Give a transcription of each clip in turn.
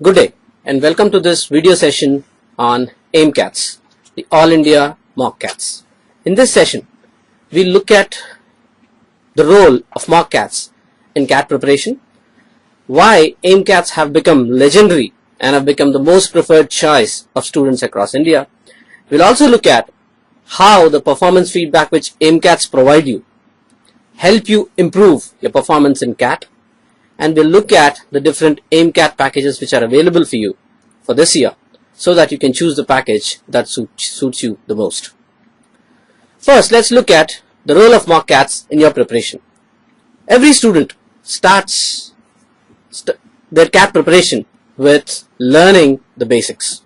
Good day and welcome to this video session on AIMCATs, the All India Mock Cats. In this session, we look at the role of mock cats in CAT preparation, why AIMCATs have become legendary and have become the most preferred choice of students across India. We'll also look at how the performance feedback which AIMCATs provide you help you improve your performance in CAT, and we'll look at the different AIMCAT packages which are available for you for this year so that you can choose the package that suits you the most. First, let's look at the role of mock cats in your preparation. Every student starts their CAT preparation with learning the basics.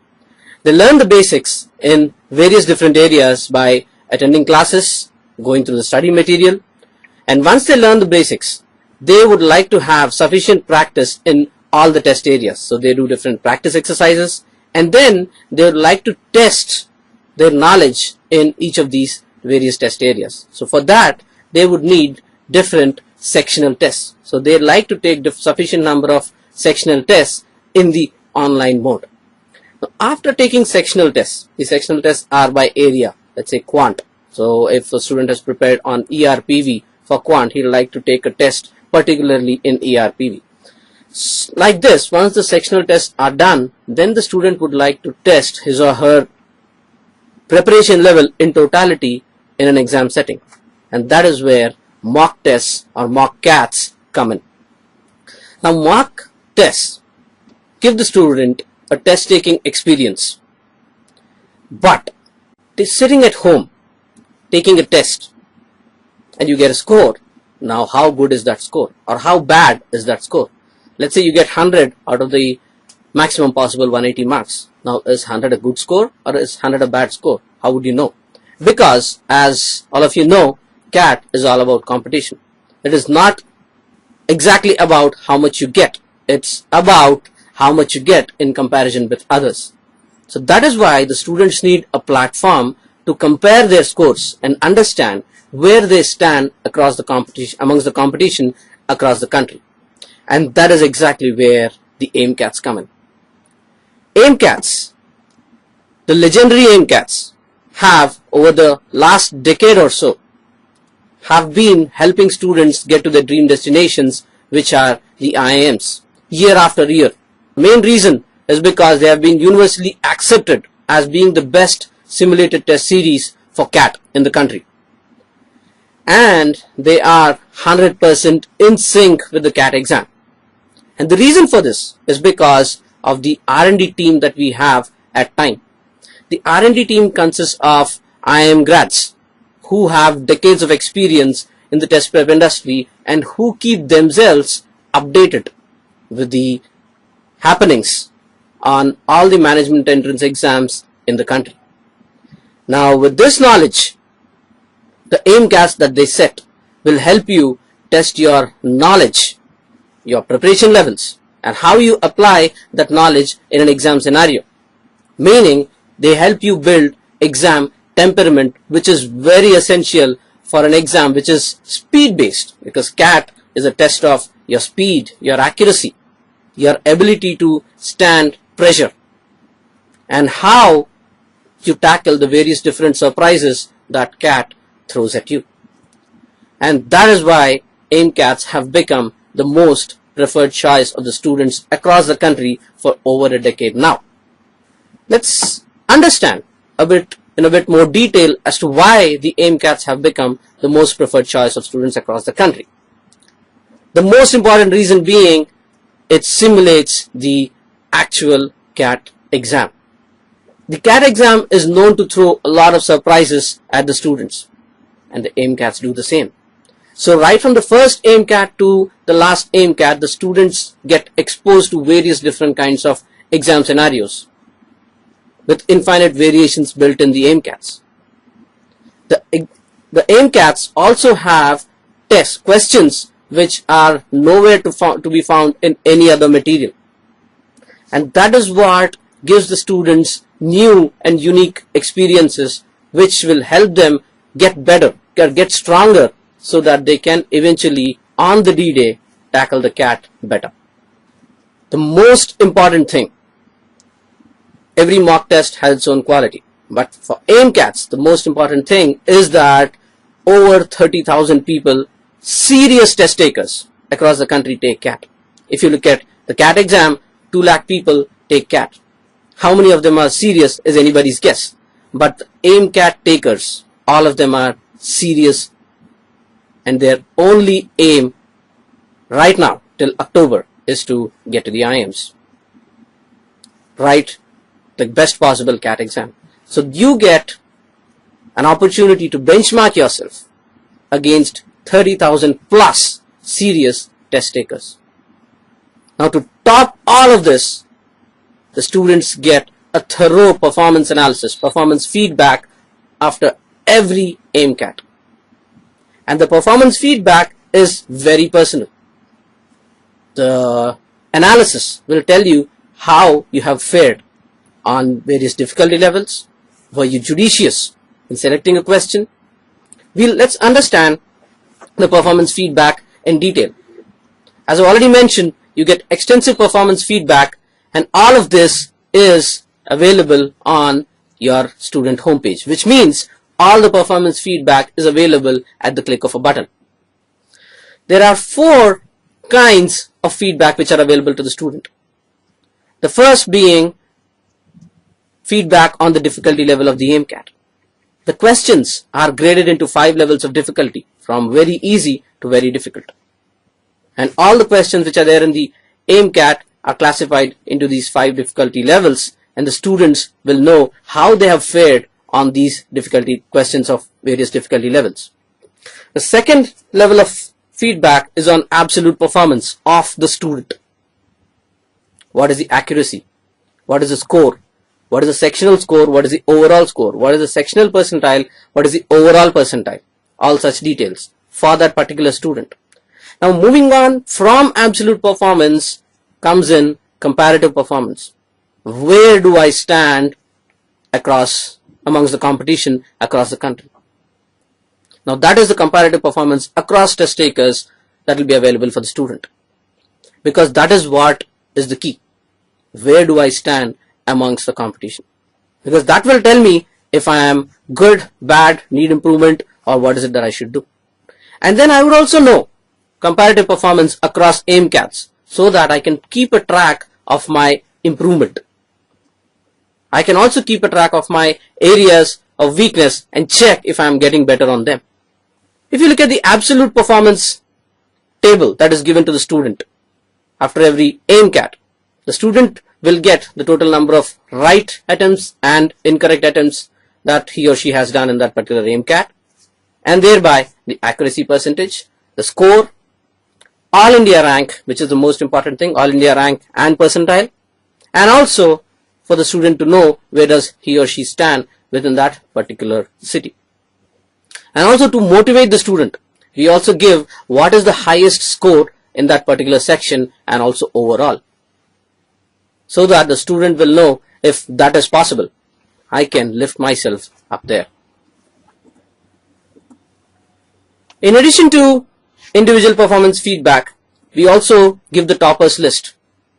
They learn the basics in various different areas by attending classes, going through the study material, and once they learn the basics, they would like to have sufficient practice in all the test areas. So they do different practice exercises, and then they would like to test their knowledge in each of these various test areas. So for that, they would need different sectional tests. So they like to take sufficient number of sectional tests in the online mode. Now, after taking sectional tests, the sectional tests are by area, let's say quant. So if a student has prepared on ERPV for quant, he would like to take a test particularly in ERPV. Like this, once the sectional tests are done, then the student would like to test his or her preparation level in totality in an exam setting. And that is where mock tests or mock cats come in. Now, mock tests give the student a test-taking experience. But sitting at home, taking a test, and you get a score. Now, how good is that score? Or how bad is that score? Let's say you get 100 out of the maximum possible 180 marks. Now, is 100 a good score or is 100 a bad score? How would you know? Because, as all of you know, CAT is all about competition. It is not exactly about how much you get. It's about how much you get in comparison with others. So that is why the students need a platform to compare their scores and understand where they stand across the competition, amongst the competition across the country. And that is exactly where the AIMCATs come in. AIMCATs, the legendary AIMCATs, have over the last decade or so have been helping students get to their dream destinations, which are the IIMs, year after year. The main reason is because they have been universally accepted as being the best simulated test series for CAT in the country. And they are 100% in sync with the CAT exam. And the reason for this is because of the R&D team that we have at T.I.M.E. The R&D team consists of IIM grads who have decades of experience in the test prep industry and who keep themselves updated with the happenings on all the management entrance exams in the country. Now, with this knowledge, the AIMCATs that they set will help you test your knowledge, your preparation levels, and how you apply that knowledge in an exam scenario. Meaning, they help you build exam temperament, which is very essential for an exam which is speed-based, because CAT is a test of your speed, your accuracy, your ability to stand pressure, and how you tackle the various different surprises that CAT throws at you. And that is why AIMCATs have become the most preferred choice of the students across the country for over a decade now. Let's understand in a bit more detail as to why the AIMCATs have become the most preferred choice of students across the country. The most important reason being it simulates the actual CAT exam. The CAT exam is known to throw a lot of surprises at the students, and the AIMCATs do the same. So right from the first AIMCAT to the last AIMCAT, the students get exposed to various different kinds of exam scenarios with infinite variations built in the AIMCATs. The AIMCATs also have test questions which are nowhere to be found in any other material. And that is what gives the students new and unique experiences which will help them get better, get stronger, so that they can eventually on the D-Day tackle the CAT better. The the most important thing. Every mock test has its own quality, but for AIMCATs, the most important thing is that over 30,000 people, serious test takers across the country, take CAT. If you look at the CAT exam, 2 lakh people take CAT. How many of them are serious is anybody's guess. But the AIMCAT takers, all of them are serious, and their only aim right now till October is to get to the IIMs. Write the best possible CAT exam. So you get an opportunity to benchmark yourself against 30,000 plus serious test takers. Now, to top all of this, the students get a thorough performance analysis, performance feedback after every AIMCAT. And the performance feedback is very personal. The analysis will tell you how you have fared on various difficulty levels. Were you judicious in selecting a question? Let's understand the performance feedback in detail. As I already mentioned, you get extensive performance feedback, and all of this is available on your student homepage, which means all the performance feedback is available at the click of a button. There are 4 kinds of feedback which are available to the student. The first being feedback on the difficulty level of the AIMCAT. The questions are graded into 5 levels of difficulty, from very easy to very difficult. And all the questions which are there in the AIMCAT are classified into these 5 difficulty levels, and the students will know how they have fared on these difficulty questions of various difficulty levels. The second level of feedback is on absolute performance of the student. What is the accuracy? What is the score? What is the sectional score? What is the overall score? What is the sectional percentile? What is the overall percentile? All such details for that particular student. Now, moving on from absolute performance comes in comparative performance. Where do I stand amongst the competition across the country? Now, that is the comparative performance across test takers that will be available for the student, because that is what is the key. Where do I stand amongst the competition? Because that will tell me if I am good, bad, need improvement, or what is it that I should do. And then I would also know comparative performance across AIMCATs, so that I can keep a track of my improvement. I can also keep a track of my areas of weakness and check if I am getting better on them. If you look at the absolute performance table that is given to the student after every AIMCAT, the student will get the total number of right attempts and incorrect attempts that he or she has done in that particular AIMCAT, and thereby the accuracy percentage, the score, all India rank, which is the most important thing, all India rank and percentile, and also for the student to know where does he or she stand within that particular city. And also to motivate the student, we also give what is the highest score in that particular section and also overall, so that the student will know if that is possible, I can lift myself up there. In addition to individual performance feedback, we also give the toppers list,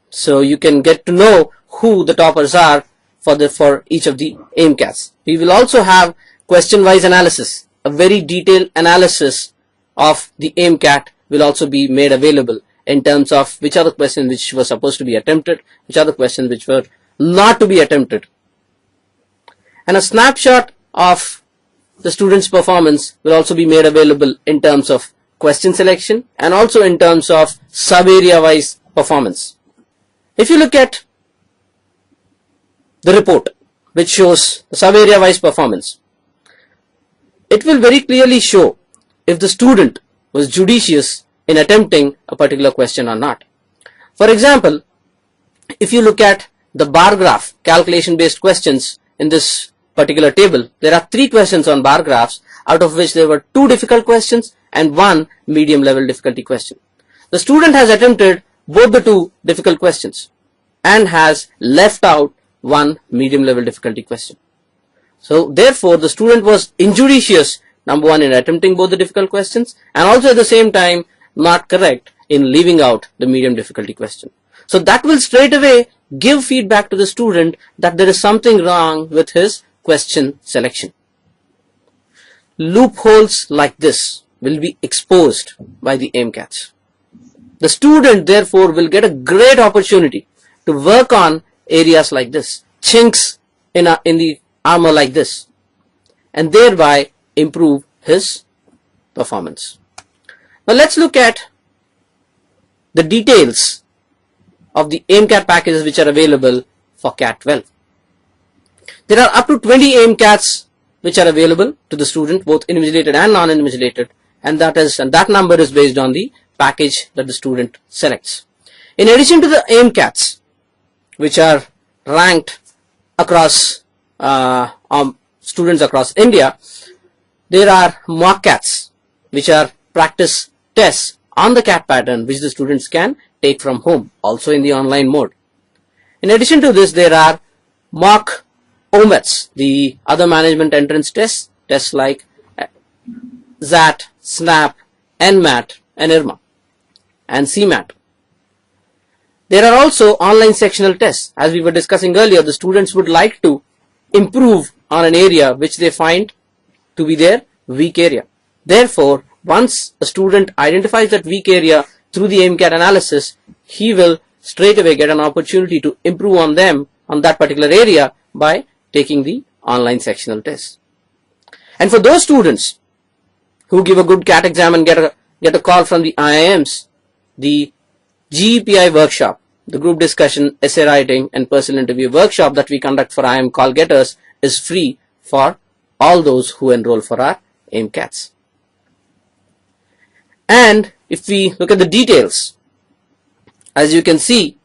so you can get to know who the toppers are for each of the AIMCATs. We will also have question-wise analysis. A very detailed analysis of the AIMCAT will also be made available in terms of which are the questions which were supposed to be attempted, which are the questions which were not to be attempted. And a snapshot of the student's performance will also be made available in terms of question selection and also in terms of sub-area wise performance. If you look at the report which shows the sub-area wise performance, it will very clearly show if the student was judicious in attempting a particular question or not. For example, if you look at the bar graph calculation based questions in this particular table, there are 3 questions on bar graphs, out of which there were 2 difficult questions and 1 medium level difficulty question. The student has attempted both the 2 difficult questions and has left out 1 medium level difficulty question. So therefore the student was injudicious, number 1, in attempting both the difficult questions, and also at the same time not correct in leaving out the medium difficulty question. So that will straight away give feedback to the student that there is something wrong with his question selection. Loopholes like this will be exposed by the AIMCATs. The student therefore will get a great opportunity to work on areas like this, chinks in the armor like this, and thereby improve his performance. Now let's look at the details of the AIMCAT packages which are available for CAT 12. There are up to 20 AIMCATs which are available to the student, both invigilated and non-invigilated, and that number is based on the package that the student selects. In addition to the AIMCATs, which are ranked across students across India, there are mock CATs, which are practice tests on the CAT pattern which the students can take from home, also in the online mode. In addition to this, there are mock OMETs, the other management entrance tests like ZAT, SNAP, NMAT, and IRMA, and CMAT. There are also online sectional tests. As we were discussing earlier, the students would like to improve on an area which they find to be their weak area. Therefore, once a student identifies that weak area through the AIMCAT analysis, he will straight away get an opportunity to improve on that particular area by taking the online sectional test. And for those students who give a good CAT exam and get a call from the IIMs, the GEPI workshop, the group discussion, essay writing, and personal interview workshop that we conduct for IIM call getters is free for all those who enroll for our AIMCATs. And if we look at the details, as you can see,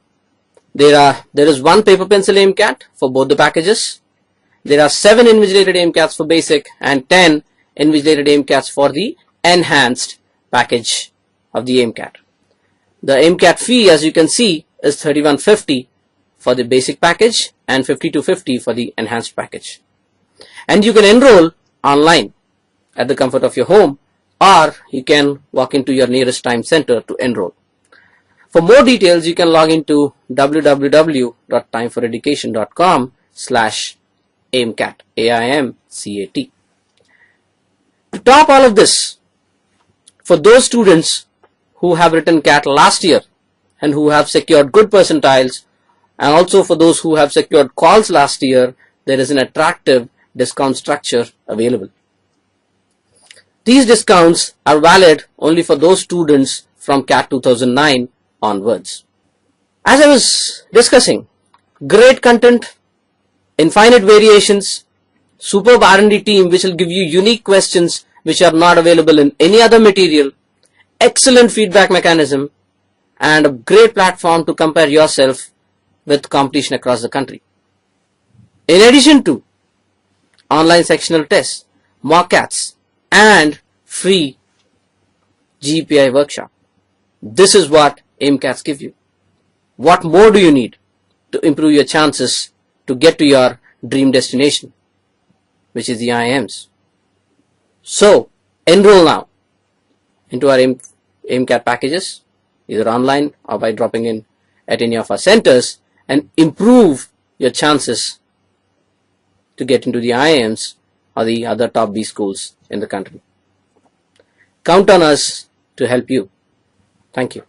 there is one paper pencil AIMCAT for both the packages. There are 7 invigilated AIMCATs for basic and 10 invigilated AIMCATs for the enhanced package of the AIMCAT. The AIMCAT fee, as you can see, is $31.50 for the basic package and $52.50 for the enhanced package. And you can enroll online at the comfort of your home, or you can walk into your nearest T.I.M.E center to enroll. For more details, you can log into www.timeforeducation.com/AIMCAT, AIMCAT. To top all of this, for those students who have written CAT last year and who have secured good percentiles, and also for those who have secured calls last year, there is an attractive discount structure available. These discounts are valid only for those students from CAT 2009 onwards. As I was discussing, great content, infinite variations, superb R&D team which will give you unique questions which are not available in any other material, excellent feedback mechanism, and a great platform to compare yourself with competition across the country. In addition to online sectional tests, mock CATs, and free GEPI workshop. This is what AIMCATs give you. What more do you need to improve your chances to get to your dream destination, which is the IIMs? So, enroll now into our AIMCAT packages, either online or by dropping in at any of our centers, and improve your chances to get into the IIMs or the other top B schools in the country. Count on us to help you. Thank you.